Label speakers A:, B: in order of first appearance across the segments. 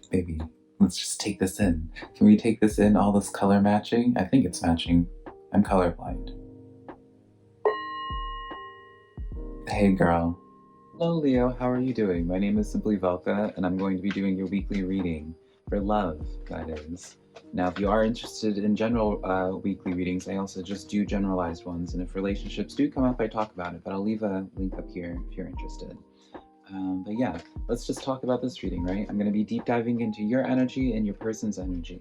A: Baby, let's just take this in. Can we take this in, all this color matching? I think it's matching. I'm colorblind. Hey girl. Hello Leo, how are you doing? My name is SimplyVelca, and I'm going to be doing your weekly reading. For love, that is. Now, if you are interested in general weekly readings, I also just do generalized ones, and if relationships do come up, I talk about it, but I'll leave a link up here if you're interested. But yeah, let's just talk about this reading, right? I'm going to be deep diving into your energy and your person's energy.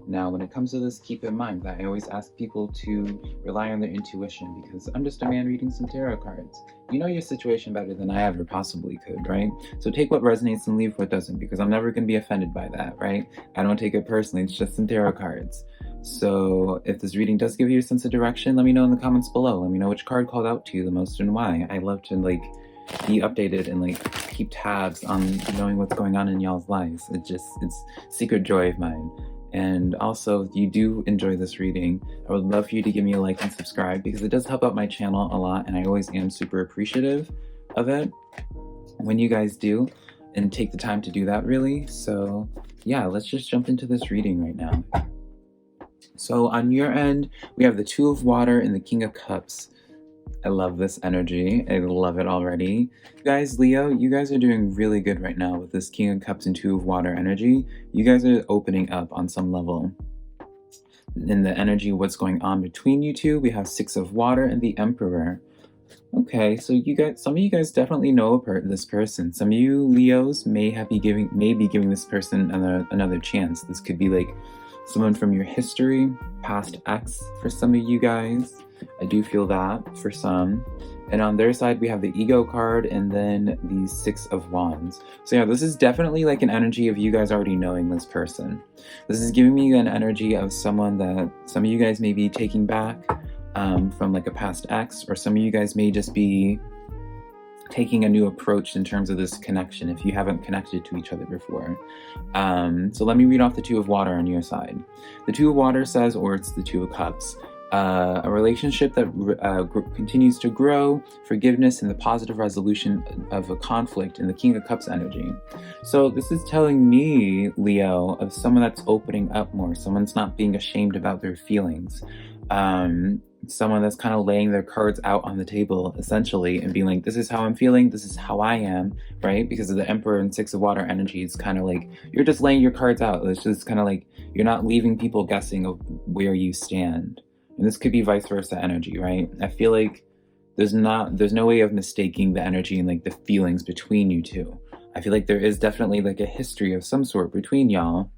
A: Now, when it comes to this, keep in mind that I always ask people to rely on their intuition, because I'm just a man reading some tarot cards. You know your situation better than I ever possibly could, right? So take what resonates and leave what doesn't, because I'm never going to be offended by that, right? I don't take it personally, it's just some tarot cards. So if this reading does give you a sense of direction, let me know in the comments below. Let me know which card called out to you the most and why. I love to be updated and keep tabs on knowing what's going on in y'all's lives. It's secret joy of mine. And also, if you do enjoy this reading, I would love for you to give me a like and subscribe, because it does help out my channel a lot, and I always am super appreciative of it when you guys do and take the time to do that, really. So yeah, let's just jump into this reading right now. So on your end, we have the Two of Water and the King of Cups. I love this energy. I love it already. Guys, Leo, you guys are doing really good right now with this King of Cups and Two of Water energy. You guys are opening up on some level. In the energy, what's going on between you two, we have Six of Water and the Emperor. Okay, so some of you guys definitely know this person. Some of you Leos may be giving this person another chance. This could be like someone from your history, past ex for some of you guys. I do feel that for some. And on their side, we have the Ego card and then the Six of Wands. So yeah, this is definitely like an energy of you guys already knowing this person. This is giving me an energy of someone that some of you guys may be taking back from like a past ex, or some of you guys may just be taking a new approach in terms of this connection if you haven't connected to each other before. So let me read off the Two of Water on your side. The Two of Water says, or it's the Two of Cups, a relationship that continues to grow, forgiveness, and the positive resolution of a conflict in the King of Cups energy. So this is telling me, Leo, of someone that's opening up more, someone's not being ashamed about their feelings. Someone that's kind of laying their cards out on the table, essentially, and being like, this is how I'm feeling, this is how I am, right? Because of the Emperor and Six of Water energy, it's kind of like, you're just laying your cards out. It's just kind of like, you're not leaving people guessing of where you stand. And this could be vice versa energy, right? I feel like there's no way of mistaking the energy and like the feelings between you two. I feel like there is definitely like a history of some sort between y'all,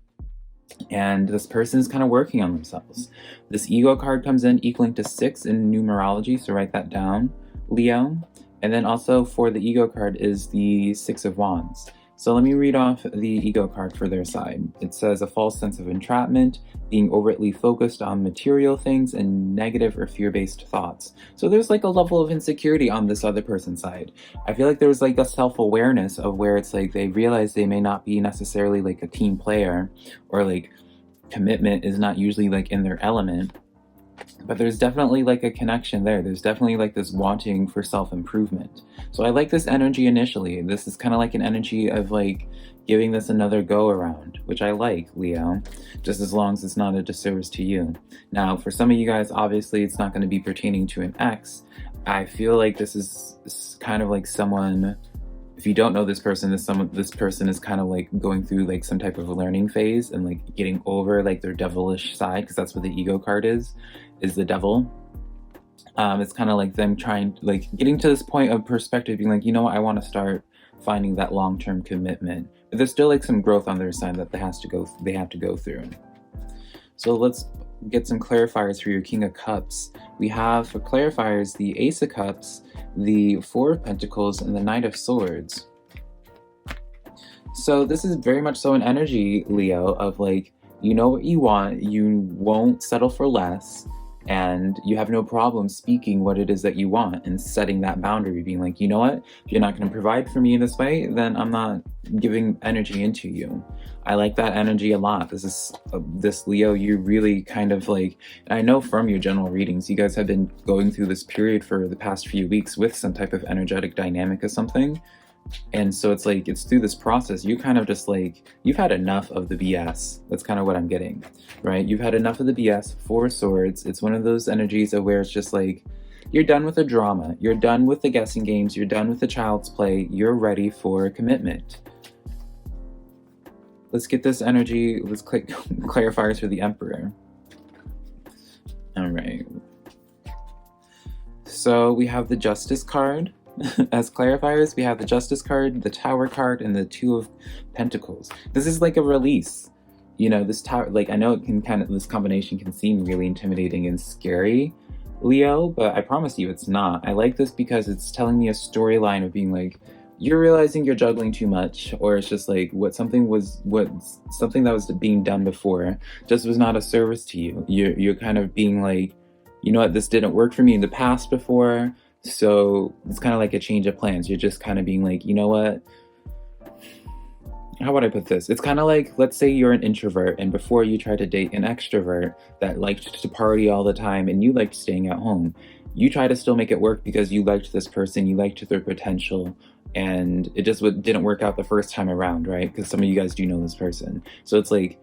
A: and this person is kind of working on themselves. This Ego card comes in equaling to 6 in numerology, so write that down, Leo. And then also for the Ego card is the Six of Wands. So let me read off the Ego card for their side. It says a false sense of entrapment, being overtly focused on material things, and negative or fear-based thoughts. So there's like a level of insecurity on this other person's side. I feel like there's like a self-awareness of where it's like they realize they may not be necessarily like a team player, or like commitment is not usually like in their element. But there's definitely like a connection there. There's definitely like this wanting for self-improvement. So I like this energy initially. This is kind of like an energy of like giving this another go around, which I like, Leo, just as long as it's not a disservice to you. Now, for some of you guys, obviously it's not going to be pertaining to an ex. I feel like this is kind of like someone, if you don't know this person, this person is kind of like going through like some type of a learning phase and like getting over like their devilish side, because that's what the Ego card is the devil. It's kind of like them trying, like getting to this point of perspective, being like, you know what, I want to start finding that long-term commitment. But there's still like some growth on their side that they have to go through. So let's get some clarifiers for your King of Cups. We have for clarifiers the Ace of Cups, the Four of Pentacles, and the Knight of Swords. So this is very much so an energy, Leo, of like, you know what you want, you won't settle for less, and you have no problem speaking what it is that you want and setting that boundary, being like, you know what, if you're not going to provide for me in this way, then I'm not giving energy into you. I like that energy a lot. This Leo, you really kind of like, and I know from your general readings, you guys have been going through this period for the past few weeks with some type of energetic dynamic or something. And so it's like, it's through this process, you kind of just like, you've had enough of the BS. That's kind of what I'm getting, right? You've had enough of the BS. Four of Swords. It's one of those energies of where it's just like, you're done with the drama. You're done with the guessing games. You're done with the child's play. You're ready for commitment. Let's get this energy. Let's click clarifiers for the Emperor. All right. So we have the Justice card. As clarifiers, we have the Justice card, the Tower card, and the Two of Pentacles. This is like a release. You know, this tower, like, I know it can kind of, this combination can seem really intimidating and scary, Leo, but I promise you it's not. I like this because it's telling me a storyline of being like, you're realizing you're juggling too much, or it's just like something that was being done before just was not a service to you. You're kind of being like, you know what, this didn't work for me in the past before. So it's kind of like a change of plans. You're just kind of being like, you know what? How would I put this? It's kind of like, let's say you're an introvert and before you try to date an extrovert that liked to party all the time and you liked staying at home. You try to still make it work because you liked this person, you liked their potential, and it just didn't work out the first time around, right? Because some of you guys do know this person. So it's like,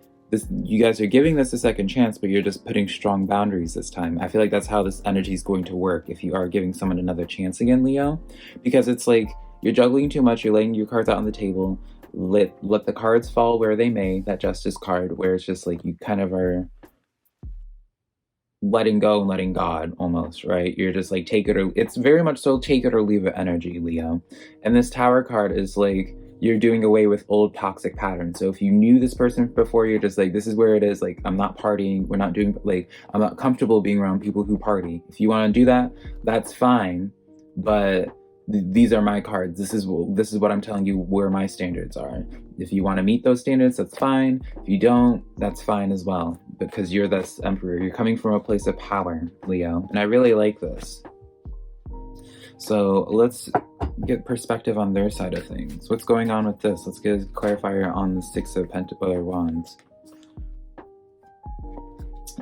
A: you guys are giving this a second chance, but you're just putting strong boundaries this time. I feel like that's how this energy is going to work if you are giving someone another chance again, Leo. Because it's like, you're juggling too much, you're laying your cards out on the table, let the cards fall where they may, that Justice card, where it's just like you kind of are letting go and letting God almost, right? You're just like, take it or, it's very much so take it or leave it energy, Leo. And this Tower card is like, you're doing away with old toxic patterns. So if you knew this person before, you're just like, this is where it is. Like, I'm not partying. We're not doing, like, I'm not comfortable being around people who party. If you want to do that, that's fine. But these are my cards. This is what I'm telling you where my standards are. If you want to meet those standards, that's fine. If you don't, that's fine as well. Because you're this Emperor. You're coming from a place of power, Leo. And I really like this. So let's get perspective on their side of things. What's going on with this? Let's get a clarifier on the Six of Wands.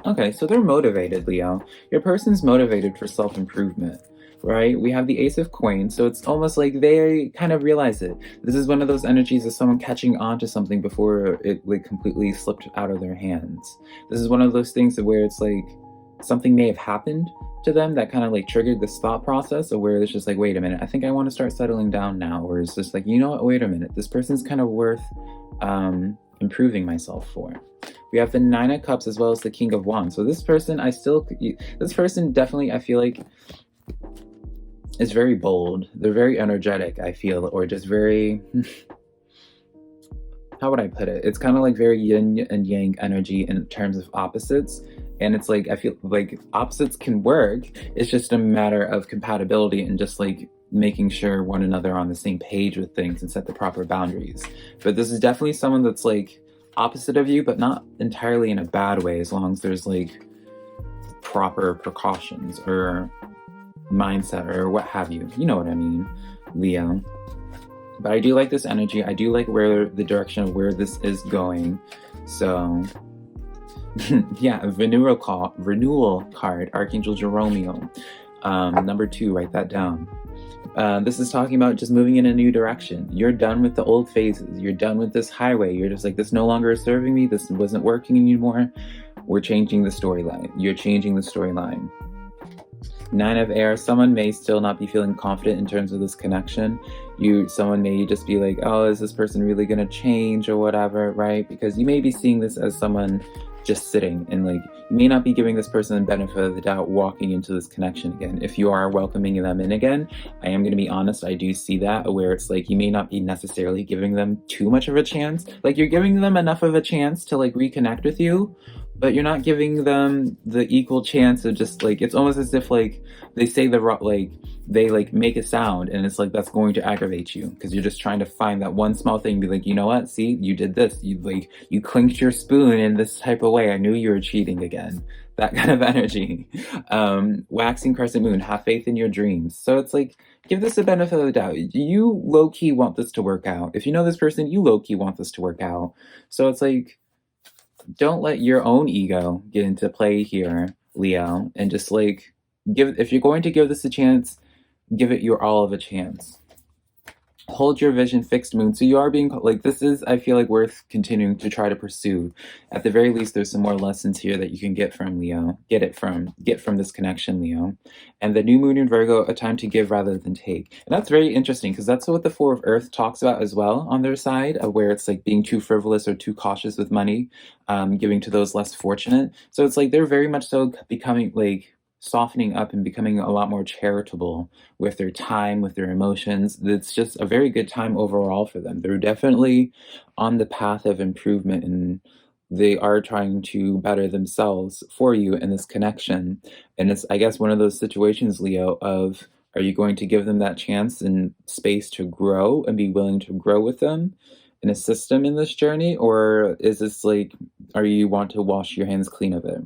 A: Okay, so they're motivated, Leo. Your person's motivated for self-improvement, right? We have the Ace of Coins, so it's almost like they kind of realize it. This is one of those energies of someone catching on to something before it like completely slipped out of their hands. This is one of those things where it's like something may have happened to them that kind of like triggered this thought process of where it's just like, wait a minute, I think I want to start settling down now. Or it's just like, you know what, wait a minute, this person's kind of worth improving myself for. We have the Nine of Cups as well as the King of Wands. So this person, this person definitely, I feel like, is very bold. They're very energetic, I feel, or just very, how would I put it? It's kind of like very yin and yang energy in terms of opposites. And it's like, I feel like opposites can work. It's just a matter of compatibility and just like making sure one another are on the same page with things and set the proper boundaries. But this is definitely someone that's like opposite of you, but not entirely in a bad way, as long as there's like proper precautions or mindset or what have you. You know what I mean, Leo. But I do like this energy. I do like where the direction of where this is going. So yeah, renewal card, Archangel Jeromeo. Number 2, write that down. This is talking about just moving in a new direction. You're done with the old phases. You're done with this highway. You're just like, this no longer is serving me. This wasn't working anymore. We're changing the storyline. You're changing the storyline. 9 of Air, someone may still not be feeling confident in terms of this connection. Someone may just be like, oh, is this person really gonna change or whatever, right? Because you may be seeing this as someone just sitting, and like, you may not be giving this person the benefit of the doubt walking into this connection again. If you are welcoming them in again, I am gonna be honest, I do see that, where it's like, you may not be necessarily giving them too much of a chance. Like, you're giving them enough of a chance to like reconnect with you, but you're not giving them the equal chance of just like, it's almost as if like they say they like make a sound and it's like, that's going to aggravate you because you're just trying to find that one small thing, be like, you know what, see, you did this, you clinked your spoon in this type of way, I knew you were cheating again. That kind of energy. Waxing crescent moon, have faith in your dreams. So it's like, give this a benefit of the doubt. You low-key want this to work out. If you know this person, you low-key want this to work out. So it's like, don't let your own ego get into play here, Leo, and just like if you're going to give this a chance, give it your all of a chance. hold your vision, fixed moon. So you are being like, this is, I feel like, worth continuing to try to pursue. At the very least, there's some more lessons here that you can get from Leo, get from this connection, Leo. And the new moon in Virgo, a time to give rather than take. And that's very interesting because that's what the Four of Earth talks about as well on their side, of where it's like being too frivolous or too cautious with money, giving to those less fortunate. So it's like they're very much so becoming like softening up and becoming a lot more charitable with their time, with their emotions. It's just a very good time overall for them. They're definitely on the path of improvement, and they are trying to better themselves for you in this connection. And it's, I guess, one of those situations, Leo, of are you going to give them that chance and space to grow and be willing to grow with them and assist them in this journey? Or is this like, are you want to wash your hands clean of it?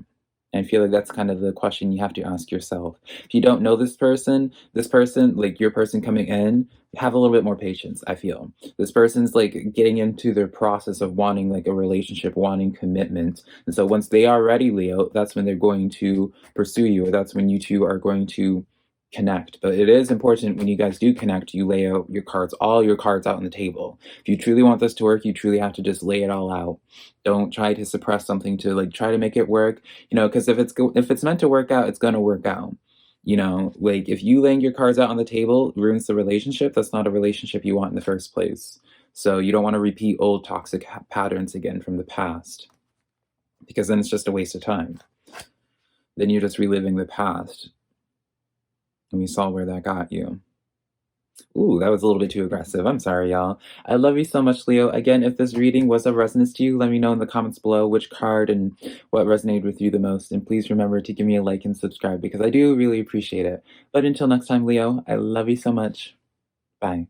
A: I feel like that's kind of the question you have to ask yourself. If you don't know this person, like your person coming in, have a little bit more patience, I feel. This person's like getting into their process of wanting like a relationship, wanting commitment. And so once they are ready, Leo, that's when they're going to pursue you, or that's when you two are going to connect. But it is important when you guys do connect, you lay out your cards, all your cards out on the table. If you truly want this to work, you truly have to just lay it all out. Don't try to suppress something to like try to make it work, because if it's meant to work out, it's going to work out. Like if you laying your cards out on the table ruins the relationship, that's not a relationship you want in the first place. So you don't want to repeat old toxic patterns again from the past, because then it's just a waste of time. Then you're just reliving the past. And we saw where that got you. Ooh, that was a little bit too aggressive. I'm sorry, y'all. I love you so much, Leo. Again, if this reading was of resonance to you, let me know in the comments below which card and what resonated with you the most. And please remember to give me a like and subscribe because I do really appreciate it. But until next time, Leo, I love you so much. Bye.